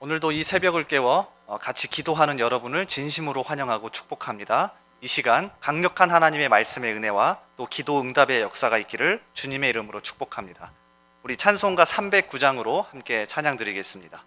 오늘도 이 새벽을 깨워 같이 기도하는 여러분을 진심으로 환영하고 축복합니다. 이 시간 강력한 하나님의 말씀의 은혜와 또 기도 응답의 역사가 있기를 주님의 이름으로 축복합니다. 우리 찬송가 309장으로 함께 찬양 드리겠습니다.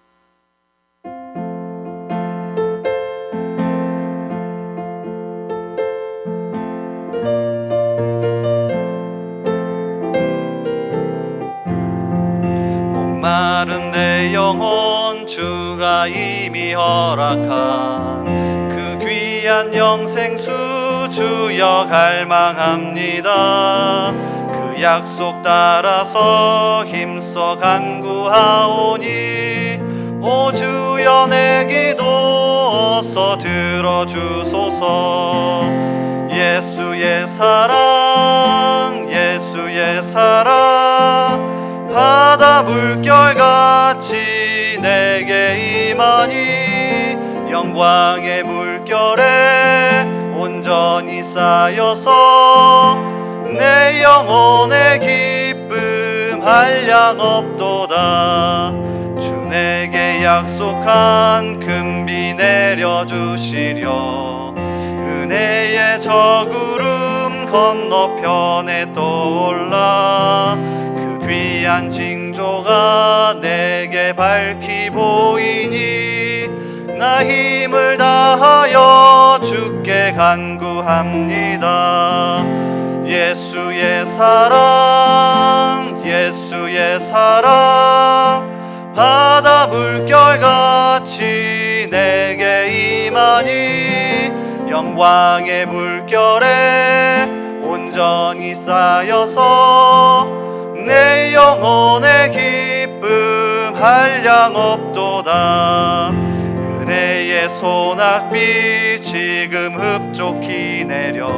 목마른 내 영혼 주가 이미 허락한 그 귀한 영생수 주여 갈망합니다. 그 약속 따라서 힘써 간구하오니 오 주여 내 기도 어서 들어주소서. 예수의 사랑 예수의 사랑 바다 물결같이 내게 임하니 영광의 물결에 온전히 쌓여서 내 영혼의 기쁨 한량 없도다. 주 내게 약속한 금비 내려주시려 은혜의 저 구름 건너편에 떠올라 귀한 징조가 내게 밝히 보이니 나 힘을 다하여 주께 간구합니다. 예수의 사랑 예수의 사랑 바다 물결같이 내게 임하니 영광의 물결에 온전히 쌓여서 내 영혼의 기쁨 한량 없도다. 은혜의 소낙비 지금 흡족히 내려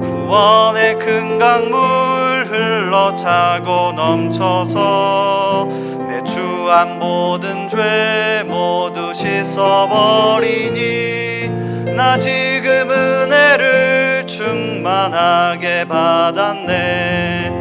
구원의 큰 강물 흘러차고 넘쳐서 내 주한 모든 죄 모두 씻어버리니 나 지금 은혜를 충만하게 받았네.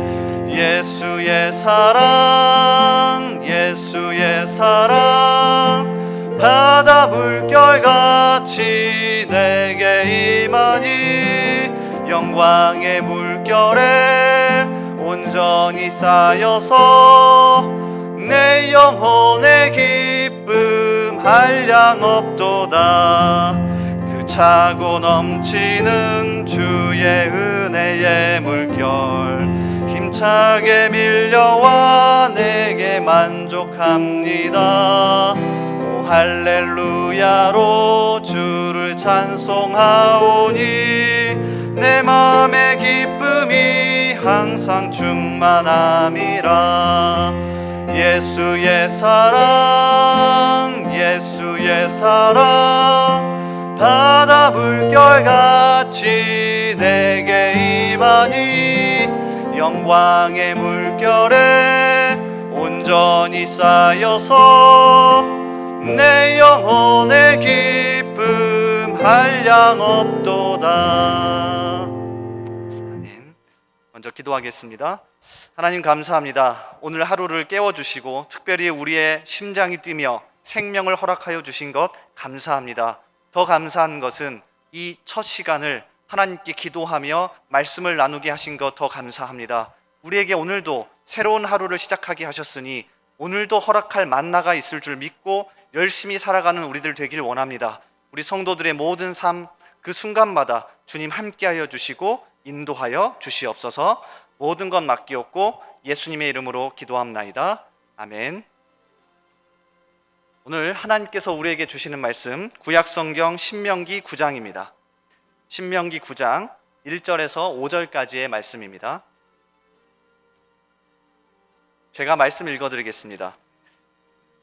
예수의 사랑 예수의 사랑 바다 물결같이 내게 임하니 영광의 물결에 온전히 쌓여서 내 영혼의 기쁨 한량 없도다. 그 차고 넘치는 주의 은혜의 물결 힘차게 밀려와 내게 만족합니다. 오 할렐루야로 주를 찬송하오니 내 맘의 기쁨이 항상 충만함이라. 예수의 사랑 예수의 사랑 바다 물결같이 내게 임하니 영광의 물결에 온전히 쌓여서 내 영혼의 기쁨 한량 없도다. 아멘. 먼저 기도하겠습니다. 하나님 감사합니다. 오늘 하루를 깨워주시고 특별히 우리의 심장이 뛰며 생명을 허락하여 주신 것 감사합니다. 더 감사한 것은 이 첫 시간을 하나님께 기도하며 말씀을 나누게 하신 것 더 감사합니다. 우리에게 오늘도 새로운 하루를 시작하게 하셨으니 오늘도 허락할 만나가 있을 줄 믿고 열심히 살아가는 우리들 되길 원합니다. 우리 성도들의 모든 삶 그 순간마다 주님 함께하여 주시고 인도하여 주시옵소서. 모든 것 맡기옵고 예수님의 이름으로 기도합나이다. 아멘. 오늘 하나님께서 우리에게 주시는 말씀 구약성경 신명기 9장입니다. 신명기 9장 1절에서 5절까지의 말씀입니다. 제가 말씀 읽어드리겠습니다.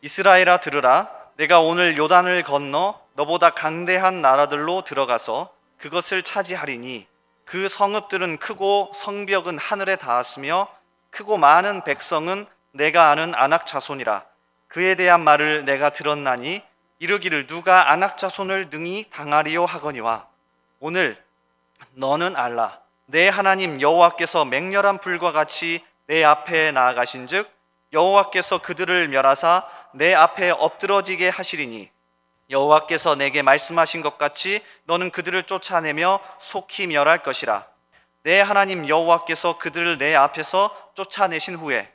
이스라엘아 들으라. 내가 오늘 요단을 건너 너보다 강대한 나라들로 들어가서 그것을 차지하리니 그 성읍들은 크고 성벽은 하늘에 닿았으며 크고 많은 백성은 내가 아는 아낙 자손이라. 그에 대한 말을 내가 들었나니 이르기를 누가 아낙 자손을 능히 당하리요 하거니와 오늘 너는 알라. 내 하나님 여호와께서 맹렬한 불과 같이 내 앞에 나아가신즉 여호와께서 그들을 멸하사 내 앞에 엎드러지게 하시리니 여호와께서 내게 말씀하신 것 같이 너는 그들을 쫓아내며 속히 멸할 것이라. 내 하나님 여호와께서 그들을 내 앞에서 쫓아내신 후에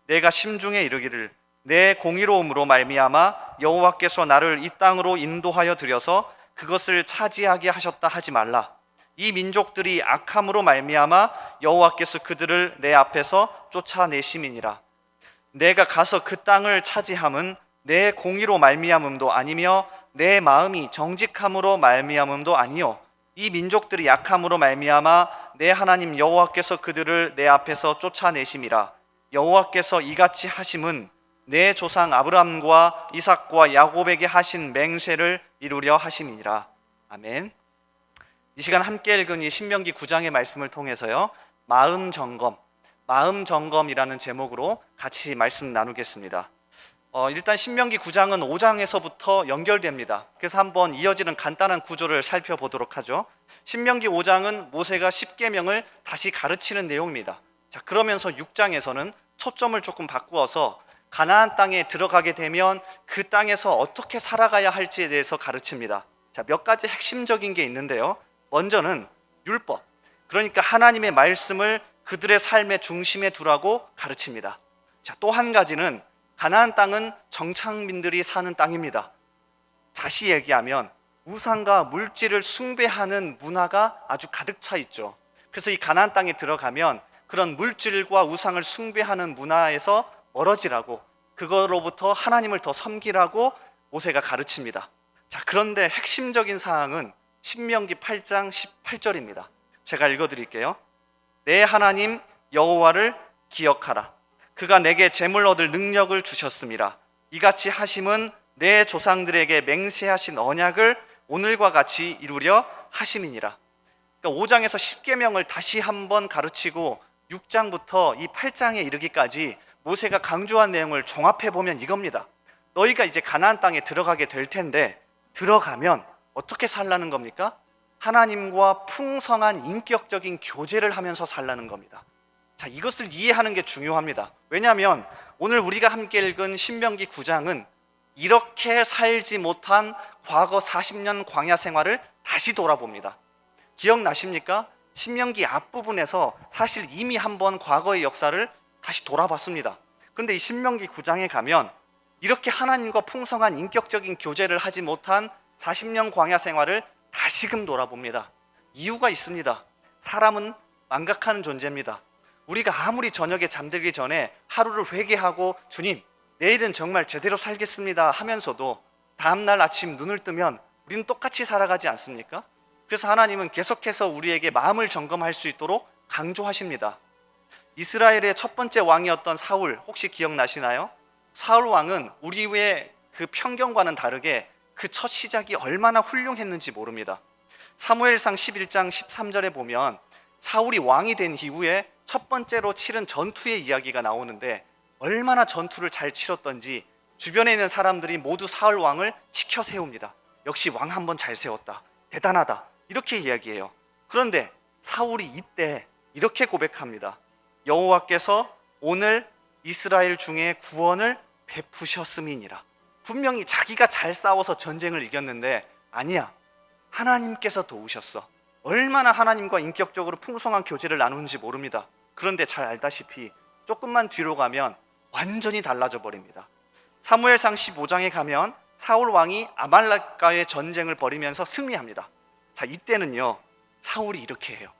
내가 심중에 이르기를 내 공의로움으로 말미암아 여호와께서 나를 이 땅으로 인도하여 들여서 그것을 차지하게 하셨다 하지 말라. 이 민족들이 악함으로 말미암아 여호와께서 그들을 내 앞에서 쫓아내심이니라. 내가 가서 그 땅을 차지함은 내 공의로 말미암음도 아니며 내 마음이 정직함으로 말미암음도 아니요 이 민족들이 약함으로 말미암아 내 하나님 여호와께서 그들을 내 앞에서 쫓아내심이라. 여호와께서 이같이 하심은 내 조상 아브라함과 이삭과 야곱에게 하신 맹세를 이루려 하심이니라. 아멘. 이 시간 함께 읽은 이 신명기 9장의 말씀을 통해서요, 마음 점검이라는 제목으로 같이 말씀 나누겠습니다. 일단 신명기 9장은 5장에서부터 연결됩니다. 그래서 한번 이어지는 간단한 구조를 살펴보도록 하죠. 신명기 5장은 모세가 십계명을 다시 가르치는 내용입니다. 자, 그러면서 6장에서는 초점을 조금 바꾸어서 가나안 땅에 들어가게 되면 그 땅에서 어떻게 살아가야 할지에 대해서 가르칩니다. 자, 몇 가지 핵심적인 게 있는데요. 먼저는 율법, 그러니까 하나님의 말씀을 그들의 삶의 중심에 두라고 가르칩니다. 자, 또 한 가지는 가나안 땅은 정착민들이 사는 땅입니다. 다시 얘기하면 우상과 물질을 숭배하는 문화가 아주 가득 차 있죠. 그래서 이 가나안 땅에 들어가면 그런 물질과 우상을 숭배하는 문화에서 멀어지라고, 그거로부터 하나님을 더 섬기라고 모세가 가르칩니다. 자, 그런데 핵심적인 사항은 신명기 8장 18절입니다. 제가 읽어드릴게요. 내 하나님 여호와를 기억하라. 그가 내게 재물 얻을 능력을 주셨음이라. 이같이 하심은 내 조상들에게 맹세하신 언약을 오늘과 같이 이루려 하심이니라. 그러니까 5장에서 10계명을 다시 한번 가르치고 6장부터 이 8장에 이르기까지 모세가 강조한 내용을 종합해 보면 이겁니다. 너희가 이제 가나안 땅에 들어가게 될 텐데 들어가면 어떻게 살라는 겁니까? 하나님과 풍성한 인격적인 교제를 하면서 살라는 겁니다. 자, 이것을 이해하는 게 중요합니다. 왜냐하면 오늘 우리가 함께 읽은 신명기 9장은 이렇게 살지 못한 과거 40년 광야 생활을 다시 돌아봅니다. 기억나십니까? 신명기 앞부분에서 사실 이미 한번 과거의 역사를 다시 돌아봤습니다. 그런데 이 신명기 9장에 가면 이렇게 하나님과 풍성한 인격적인 교제를 하지 못한 40년 광야 생활을 다시금 돌아봅니다. 이유가 있습니다. 사람은 망각하는 존재입니다. 우리가 아무리 저녁에 잠들기 전에 하루를 회개하고 주님, 내일은 정말 제대로 살겠습니다 하면서도 다음날 아침 눈을 뜨면 우리는 똑같이 살아가지 않습니까? 그래서 하나님은 계속해서 우리에게 마음을 점검할 수 있도록 강조하십니다. 이스라엘의 첫 번째 왕이었던 사울, 혹시 기억나시나요? 사울 왕은 우리의 그 편견과는 다르게 그 첫 시작이 얼마나 훌륭했는지 모릅니다. 사무엘상 11장 13절에 보면 사울이 왕이 된 이후에 첫 번째로 치른 전투의 이야기가 나오는데 얼마나 전투를 잘 치렀던지 주변에 있는 사람들이 모두 사울 왕을 치켜 세웁니다. 역시 왕 한 번 잘 세웠다, 대단하다, 이렇게 이야기해요. 그런데 사울이 이때 이렇게 고백합니다. 여호와께서 오늘 이스라엘 중에 구원을 베푸셨음이니라. 분명히 자기가 잘 싸워서 전쟁을 이겼는데 아니야, 하나님께서 도우셨어. 얼마나 하나님과 인격적으로 풍성한 교제를 나누는지 모릅니다. 그런데 잘 알다시피 조금만 뒤로 가면 완전히 달라져 버립니다. 사무엘상 15장에 가면 사울 왕이 아말렉과의 전쟁을 벌이면서 승리합니다. 자, 이때는요 사울이 이렇게 해요.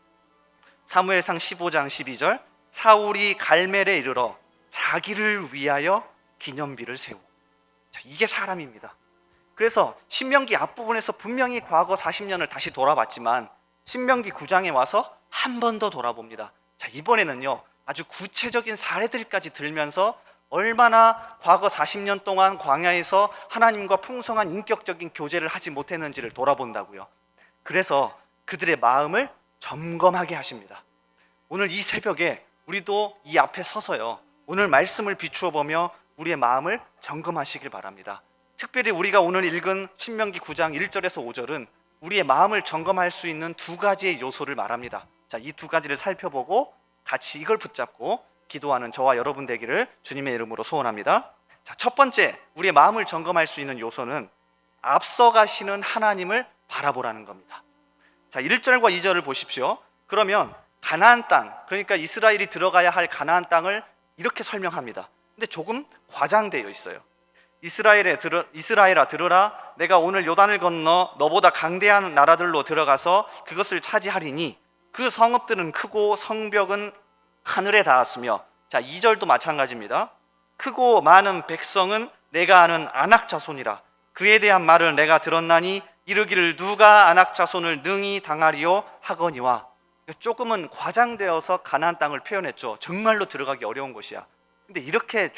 사무엘상 15장 12절, 사울이 갈멜에 이르러 자기를 위하여 기념비를 세우고. 자, 이게 사람입니다. 그래서 신명기 앞부분에서 분명히 과거 40년을 다시 돌아봤지만 신명기 9장에 와서 한 번 더 돌아봅니다. 자, 이번에는요 아주 구체적인 사례들까지 들면서 얼마나 과거 40년 동안 광야에서 하나님과 풍성한 인격적인 교제를 하지 못했는지를 돌아본다고요. 그래서 그들의 마음을 점검하게 하십니다. 오늘 이 새벽에 우리도 이 앞에 서서요 오늘 말씀을 비추어 보며 우리의 마음을 점검하시길 바랍니다. 특별히 우리가 오늘 읽은 신명기 9장 1절에서 5절은 우리의 마음을 점검할 수 있는 두 가지의 요소를 말합니다. 자, 이 두 가지를 살펴보고 같이 이걸 붙잡고 기도하는 저와 여러분 되기를 주님의 이름으로 소원합니다. 자, 첫 번째 우리의 마음을 점검할 수 있는 요소는 앞서가시는 하나님을 바라보라는 겁니다. 자, 1절과 2절을 보십시오. 그러면 가나안 땅, 그러니까 이스라엘이 들어가야 할 가나안 땅을 이렇게 설명합니다. 근데 조금 과장되어 있어요. 이스라엘아 들으라, 내가 오늘 요단을 건너 너보다 강대한 나라들로 들어가서 그것을 차지하리니 그 성읍들은 크고 성벽은 하늘에 닿았으며. 자, 2절도 마찬가지입니다. 크고 많은 백성은 내가 아는 아낙 자손이라. 그에 대한 말을 내가 들었나니 이르기를 누가 아낙 자손을 능히 당하리요 하거니와. 조금은 과장되어서 가나안 땅을 표현했죠. 정말로 들어가기 어려운 곳이야. 근데 이렇게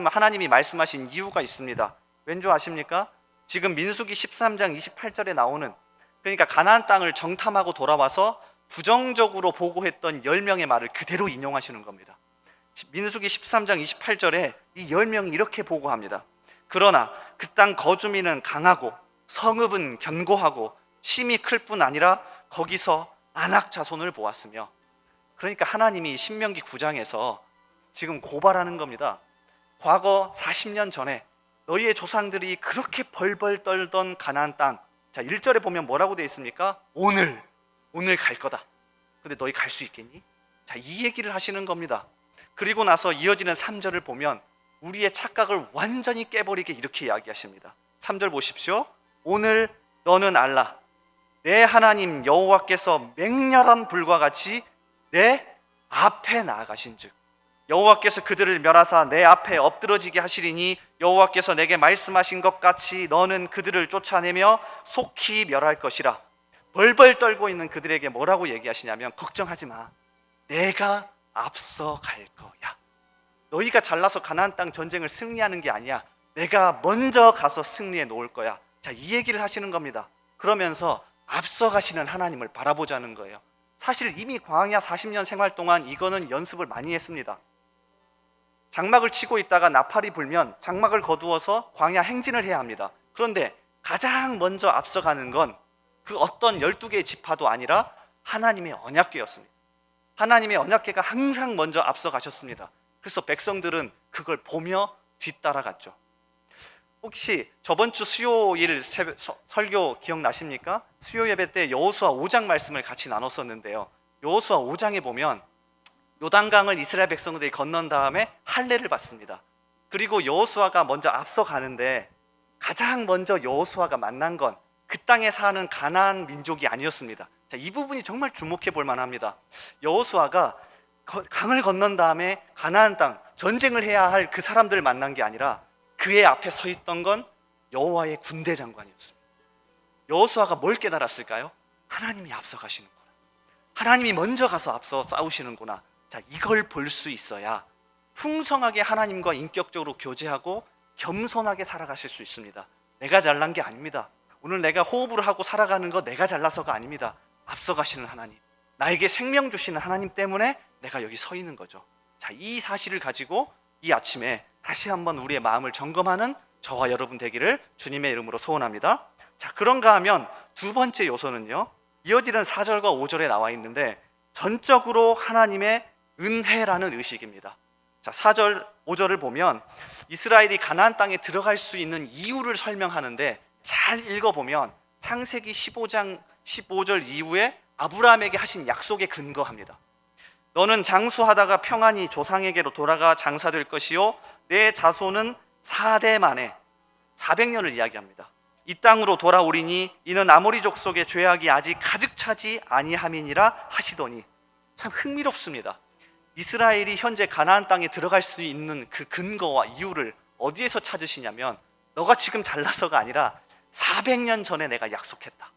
하나님이 말씀하신 이유가 있습니다. 왠지 아십니까? 지금 민수기 13장 28절에 나오는, 그러니까 가나안 땅을 정탐하고 돌아와서 부정적으로 보고했던 10명의 말을 그대로 인용하시는 겁니다. 민수기 13장 28절에 이 10명이 이렇게 보고합니다. 그러나 그 땅 거주민은 강하고 성읍은 견고하고 심이 클 뿐 아니라 거기서 아낙 자손을 보았으며. 그러니까 하나님이 신명기 9장에서 지금 고발하는 겁니다. 과거 40년 전에 너희의 조상들이 그렇게 벌벌 떨던 가나안 땅, 자 1절에 보면 뭐라고 되어 있습니까? 오늘 갈 거다. 근데 너희 갈 수 있겠니? 자, 이 얘기를 하시는 겁니다. 그리고 나서 이어지는 3절을 보면 우리의 착각을 완전히 깨버리게 이렇게 이야기하십니다. 3절 보십시오. 오늘 너는 알라, 내 하나님 여호와께서 맹렬한 불과 같이 내 앞에 나아가신즉 여호와께서 그들을 멸하사 내 앞에 엎드러지게 하시리니 여호와께서 내게 말씀하신 것 같이 너는 그들을 쫓아내며 속히 멸할 것이라. 벌벌 떨고 있는 그들에게 뭐라고 얘기하시냐면, 걱정하지 마, 내가 앞서 갈 거야. 너희가 잘나서 가나안 땅 전쟁을 승리하는 게 아니야. 내가 먼저 가서 승리해 놓을 거야. 자, 이 얘기를 하시는 겁니다. 그러면서 앞서 가시는 하나님을 바라보자는 거예요. 사실 이미 광야 40년 생활 동안 이거는 연습을 많이 했습니다. 장막을 치고 있다가 나팔이 불면 장막을 거두어서 광야 행진을 해야 합니다. 그런데 가장 먼저 앞서가는 건 그 어떤 12개의 지파도 아니라 하나님의 언약궤였습니다. 하나님의 언약궤가 항상 먼저 앞서가셨습니다. 그래서 백성들은 그걸 보며 뒤따라갔죠. 혹시 저번 주 수요일 설교 기억나십니까? 수요 예배 때 여호수아 5장 말씀을 같이 나눴었는데요. 여호수아 5장에 보면 요단강을 이스라엘 백성들이 건넌 다음에 할례를 받습니다. 그리고 여호수아가 먼저 앞서가는데 가장 먼저 여호수아가 만난 건 그 땅에 사는 가나안 민족이 아니었습니다. 자, 이 부분이 정말 주목해 볼 만합니다. 여호수아가 강을 건넌 다음에 가나안 땅 전쟁을 해야 할 그 사람들을 만난 게 아니라 그의 앞에 서 있던 건 여호와의 군대 장관이었습니다. 여호수아가 뭘 깨달았을까요? 하나님이 앞서 가시는구나. 하나님이 먼저 가서 앞서 싸우시는구나. 자, 이걸 볼 수 있어야 풍성하게 하나님과 인격적으로 교제하고 겸손하게 살아가실 수 있습니다. 내가 잘난 게 아닙니다. 오늘 내가 호흡을 하고 살아가는 거 내가 잘나서가 아닙니다. 앞서 가시는 하나님, 나에게 생명 주시는 하나님 때문에 내가 여기 서 있는 거죠. 자, 이 사실을 가지고 이 아침에 다시 한번 우리의 마음을 점검하는 저와 여러분 되기를 주님의 이름으로 소원합니다. 자, 그런가 하면 두 번째 요소는요, 이어지는 4절과 5절에 나와 있는데 전적으로 하나님의 은혜라는 의식입니다. 자, 4절, 5절을 보면 이스라엘이 가나안 땅에 들어갈 수 있는 이유를 설명하는데 잘 읽어보면 창세기 15장 15절 이후에 아브라함에게 하신 약속에 근거합니다. 너는 장수하다가 평안히 조상에게로 돌아가 장사될 것이요 내 자손은 4대 만에 400년을 이야기합니다. 이 땅으로 돌아오리니 이는 아모리 족속의 죄악이 아직 가득 차지 아니함이니라 하시더니. 참 흥미롭습니다. 이스라엘이 현재 가나안 땅에 들어갈 수 있는 그 근거와 이유를 어디에서 찾으시냐면, 너가 지금 잘나서가 아니라 400년 전에 내가 약속했다.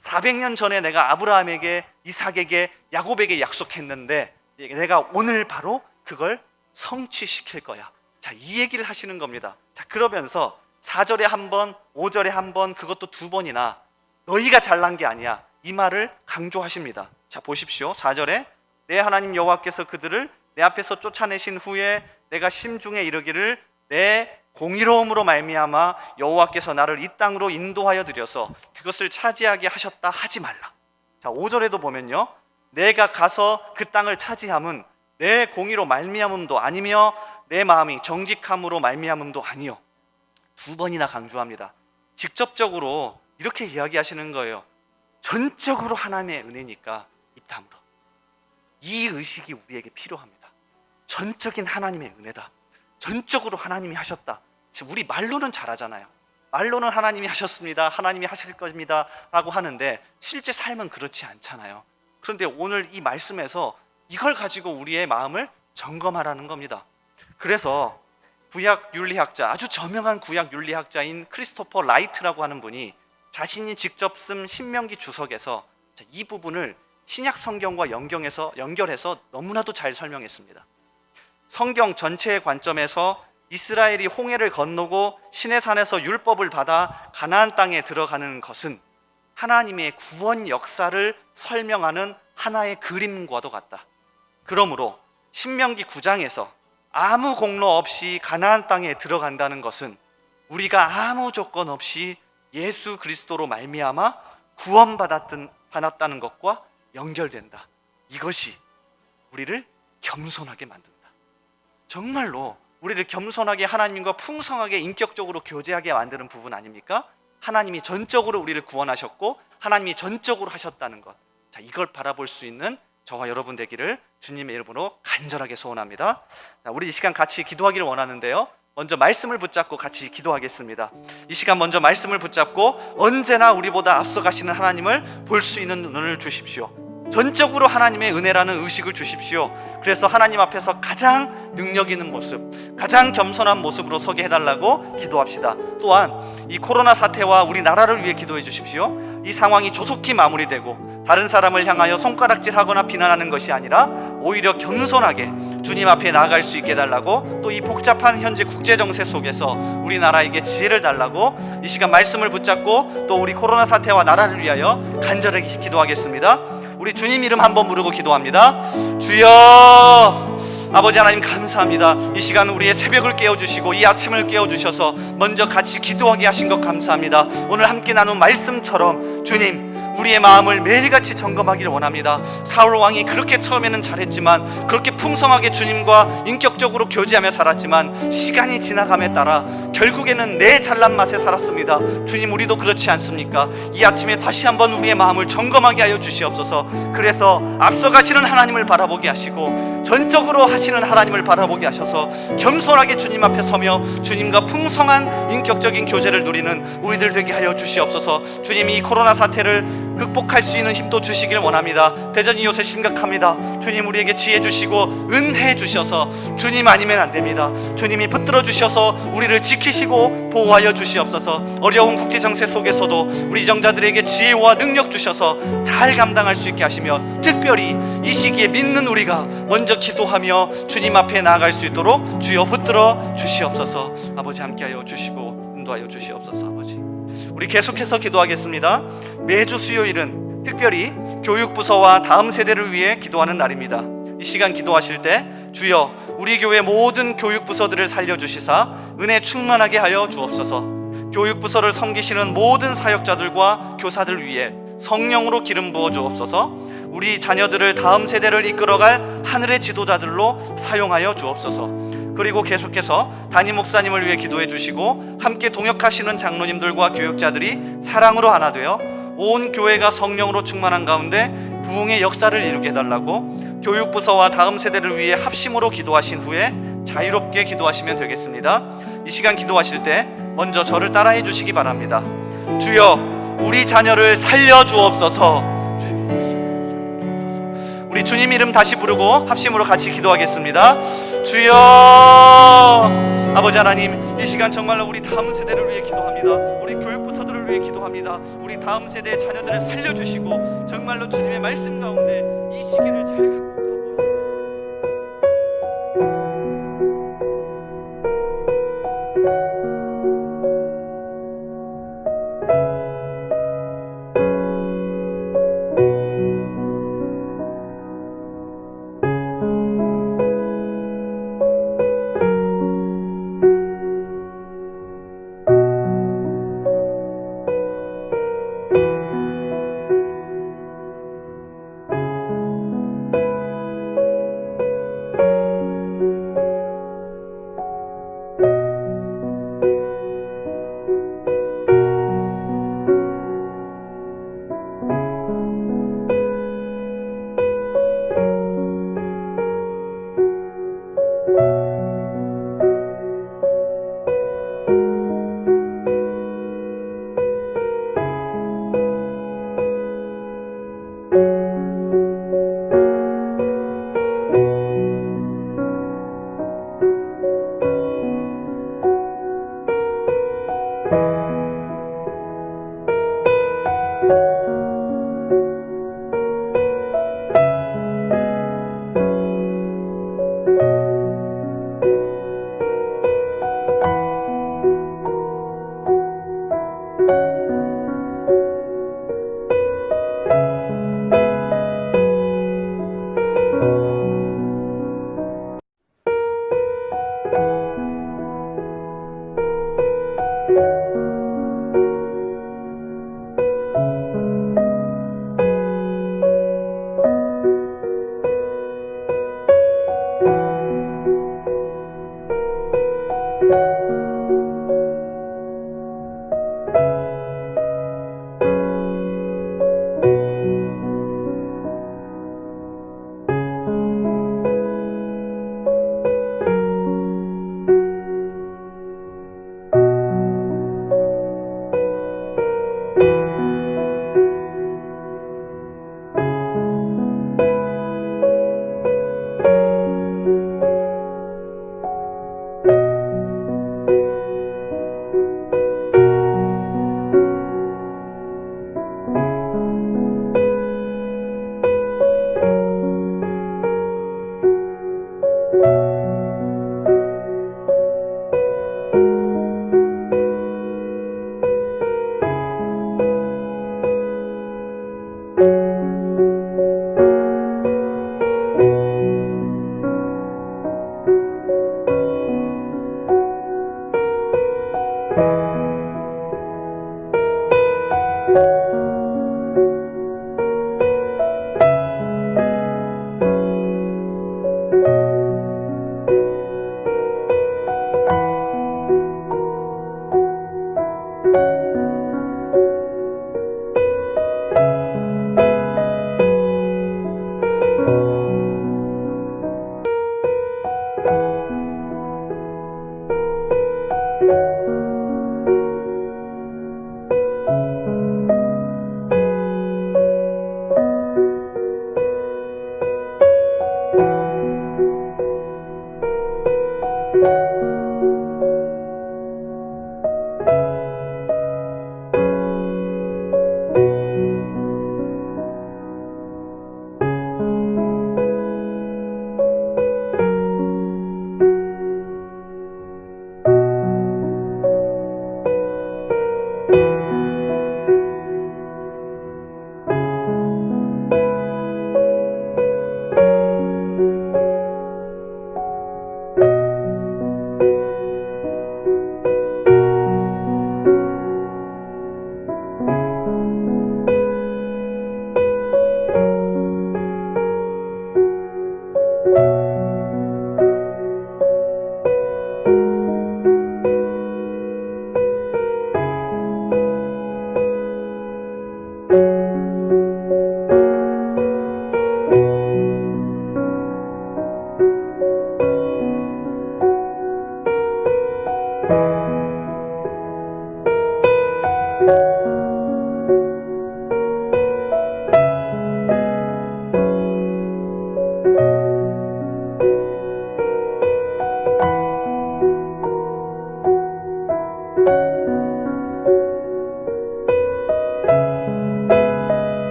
400년 전에 내가 아브라함에게, 이삭에게, 야곱에게 약속했는데 내가 오늘 바로 그걸 성취시킬 거야. 자, 이 얘기를 하시는 겁니다. 자, 그러면서 4절에 한 번, 5절에 한 번, 그것도 두 번이나 너희가 잘난 게 아니야, 이 말을 강조하십니다. 자, 보십시오. 4절에 내 하나님 여호와께서 그들을 내 앞에서 쫓아내신 후에 내가 심중에 이르기를 내 공의로움으로 말미암아 여호와께서 나를 이 땅으로 인도하여 들여서 그것을 차지하게 하셨다 하지 말라. 자, 5절에도 보면요, 내가 가서 그 땅을 차지함은 내 공의로 말미암음도 아니며 내 마음이 정직함으로 말미암음도 아니요. 2번이나 강조합니다. 직접적으로 이렇게 이야기하시는 거예요. 전적으로 하나님의 은혜니까 입 다물어. 이 의식이 우리에게 필요합니다. 전적인 하나님의 은혜다. 전적으로 하나님이 하셨다. 우리 말로는 잘하잖아요. 말로는 하나님이 하셨습니다, 하나님이 하실 겁니다 라고 하는데 실제 삶은 그렇지 않잖아요. 그런데 오늘 이 말씀에서 이걸 가지고 우리의 마음을 점검하라는 겁니다. 그래서 구약 윤리학자, 아주 저명한 구약 윤리학자인 크리스토퍼 라이트라고 하는 분이 자신이 직접 쓴 신명기 주석에서 이 부분을 신약 성경과 연결해서 너무나도 잘 설명했습니다. 성경 전체의 관점에서 이스라엘이 홍해를 건너고 시내산에서 율법을 받아 가나안 땅에 들어가는 것은 하나님의 구원 역사를 설명하는 하나의 그림과도 같다. 그러므로 신명기 9장에서 아무 공로 없이 가나안 땅에 들어간다는 것은 우리가 아무 조건 없이 예수 그리스도로 말미암아 구원받았다는 것과 연결된다. 이것이 우리를 겸손하게 만든다. 정말로 우리를 겸손하게 하나님과 풍성하게 인격적으로 교제하게 만드는 부분 아닙니까? 하나님이 전적으로 우리를 구원하셨고 하나님이 전적으로 하셨다는 것. 자, 이걸 바라볼 수 있는 저와 여러분 되기를 주님의 이름으로 간절하게 소원합니다. 자, 우리 이 시간 같이 기도하기를 원하는데요, 먼저 말씀을 붙잡고 같이 기도하겠습니다. 이 시간 먼저 말씀을 붙잡고 언제나 우리보다 앞서가시는 하나님을 볼 수 있는 눈을 주십시오. 전적으로 하나님의 은혜라는 의식을 주십시오. 그래서 하나님 앞에서 가장 능력 있는 모습, 가장 겸손한 모습으로 서게 해달라고 기도합시다. 또한 이 코로나 사태와 우리 나라를 위해 기도해 주십시오. 이 상황이 조속히 마무리되고 다른 사람을 향하여 손가락질하거나 비난하는 것이 아니라 오히려 겸손하게 주님 앞에 나아갈 수 있게 해달라고, 또 이 복잡한 현재 국제정세 속에서 우리나라에게 지혜를 달라고 이 시간 말씀을 붙잡고 또 우리 코로나 사태와 나라를 위하여 간절하게 기도하겠습니다. 우리 주님 이름 한번 부르고 기도합니다. 주여, 아버지 하나님 감사합니다. 이 시간 우리의 새벽을 깨워주시고 이 아침을 깨워주셔서 먼저 같이 기도하게 하신 것 감사합니다. 오늘 함께 나눈 말씀처럼 주님, 우리의 마음을 매일같이 점검하기를 원합니다. 사울 왕이 그렇게 처음에는 잘했지만, 그렇게 풍성하게 주님과 인격적으로 교제하며 살았지만 시간이 지나감에 따라 결국에는 내 잘난 맛에 살았습니다. 주님, 우리도 그렇지 않습니까? 이 아침에 다시 한번 우리의 마음을 점검하게 하여 주시옵소서. 그래서 앞서가시는 하나님을 바라보게 하시고 전적으로 하시는 하나님을 바라보게 하셔서 겸손하게 주님 앞에 서며 주님과 풍성한 인격적인 교제를 누리는 우리들 되게 하여 주시옵소서. 주님, 이 코로나 사태를 극복할 수 있는 힘도 주시길 원합니다. 대전이 요새 심각합니다. 주님, 우리에게 지혜 주시고 은혜 주셔서 주님 아니면 안 됩니다. 주님이 붙들어 주셔서 우리를 지키시고 보호하여 주시옵소서. 어려운 국제 정세 속에서도 우리 정자들에게 지혜와 능력 주셔서 잘 감당할 수 있게 하시며, 특별히 이 시기에 믿는 우리가 먼저 기도하며 주님 앞에 나아갈 수 있도록 주여 붙들어 주시옵소서. 아버지 함께하여 주시고 인도하여 주시옵소서. 아버지, 우리 계속해서 기도하겠습니다. 매주 수요일은 특별히 교육부서와 다음 세대를 위해 기도하는 날입니다. 이 시간 기도하실 때 주여, 우리 교회 모든 교육부서들을 살려주시사 은혜 충만하게 하여 주옵소서. 교육부서를 섬기시는 모든 사역자들과 교사들 위해 성령으로 기름 부어 주옵소서. 우리 자녀들을 다음 세대를 이끌어갈 하늘의 지도자들로 사용하여 주옵소서. 그리고 계속해서 담임 목사님을 위해 기도해 주시고 함께 동역하시는 장로님들과 교육자들이 사랑으로 하나 되어 온 교회가 성령으로 충만한 가운데 부흥의 역사를 이루게 해달라고 교육부서와 다음 세대를 위해 합심으로 기도하신 후에 자유롭게 기도하시면 되겠습니다. 이 시간 기도하실 때 먼저 저를 따라해 주시기 바랍니다. 주여, 우리 자녀를 살려주옵소서. 우리 주님 이름 다시 부르고 합심으로 같이 기도하겠습니다. 주여, 아버지 하나님, 이 시간 정말로 우리 다음 세대를 위해 기도합니다. 우리 교육부서들을 위해 기도합니다. 우리 다음 세대의 자녀들을 살려주시고 정말로 주님의 말씀 가운데 이 시기를 잘 극복하고 you